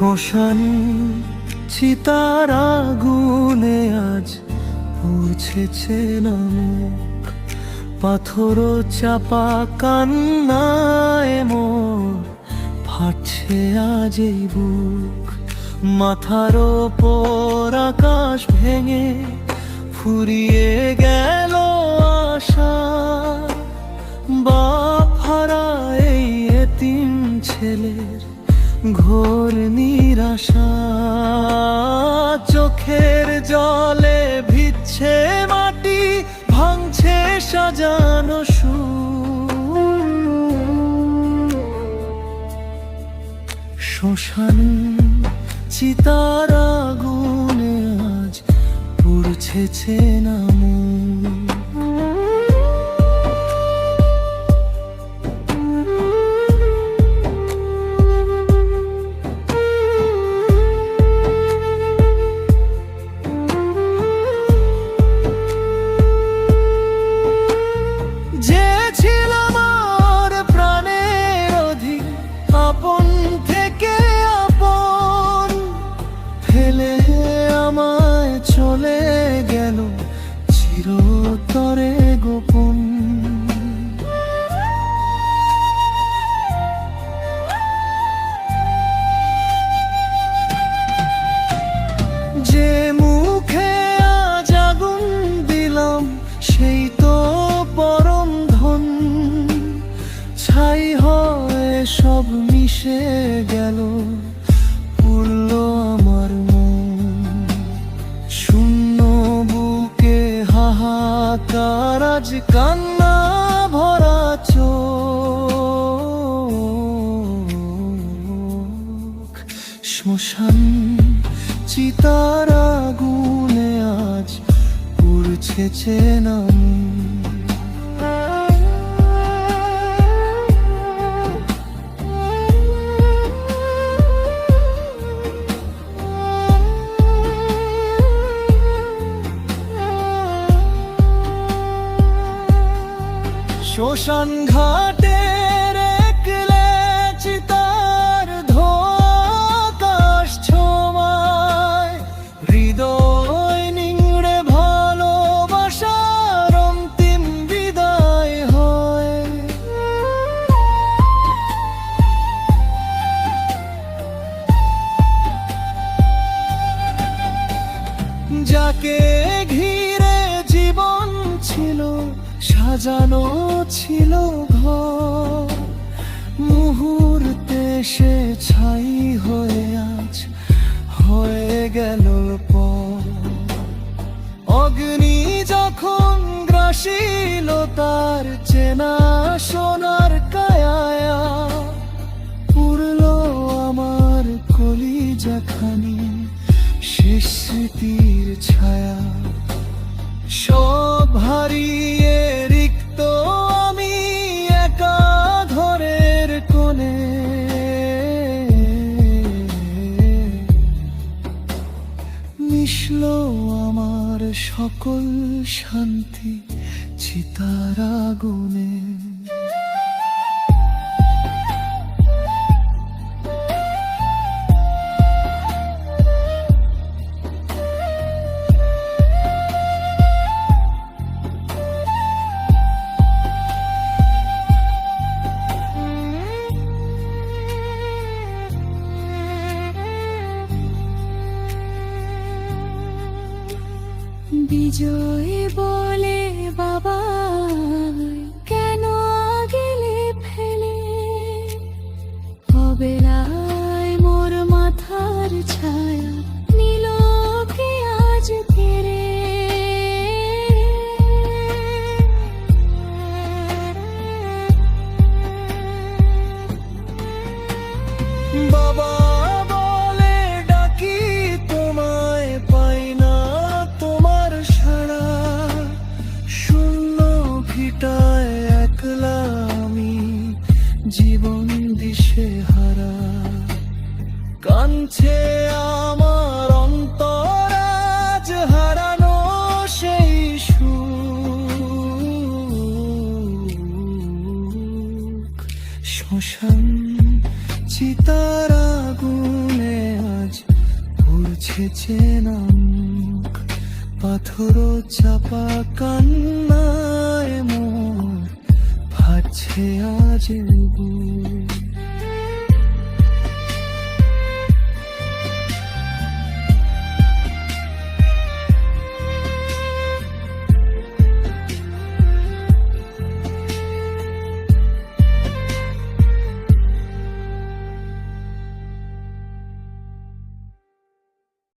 শ্মশানে চিতার আগুনে আজ পুড়ছেছে না মুখ, পাথর চাপা কান্নায় মোর ফাটছে আজ এই বুক। মাথার ওপর আকাশ ভেঙে ফুরিয়ে গেল আশা, বাপ হারা এই এতিম ছেলের ঘোর নিরাশা। চোখের জলে ভিজছে মাটি, ভাঙছে সাজানো সুর। শ্মশানে চিতার আগুনে আজ পুড়ছেছে না মন। যে ছিল আমার প্রাণের অধিক, আপন থেকে আপন ফেলে আমায় চলে গেল চিরতরে গোপন। যে মুখে আজ আগুন দিলাম সেই তো পরম ধন, ছাই হয়ে সব মিশে গেল পুরল আমার মন। শূন্য বুকে হাহাকার আজ কান্না ভরা চোখ। শ্মশান চিতার আগুনে আজ পুড়ছেছে না শ্মশান ঘাটের একলে চিতার ধোঁয়াকাশ ছোঁয়ায় হৃদয় নিংড়ে ভালোবাসার অন্তিম বিদায় হয়। যাকে ঘিরে জীবন ছিল সাজানো ছিল ঘর, মুহূর্তে সে ছাই হয়ে আজ হয়ে গেল পর। অগ্নি যখন গ্রাসিল তার চেনা সোনার কায়া, পুরল আমার কলিজাখানি শেষ স্মৃতির ছায়া। সব হারিয়ে রিক্ত আমি একা ঘরের কোণে, মিশল আমার সকল শান্তি চিতার আগুনে। বিজয় বলে বাবা কেন গেলে ফেলে, অবেলায় মোর মাথার ছায়া নিল কি আজ কেড়ে। বাবা বলে ডাকি তোমায়, পাই না তোমার সাড়া। শূন্য ভিটায় একলা আমি জীবন দিশে হারা। কাঁদছে আমার অন্তর আজ হারানো সেই সুখ। শ্মশান চিতার আগুনে আজ পড়ছে চেনা মুখ, পাথর চাপা কান্নায় মোর ফাটছে আজ বুক।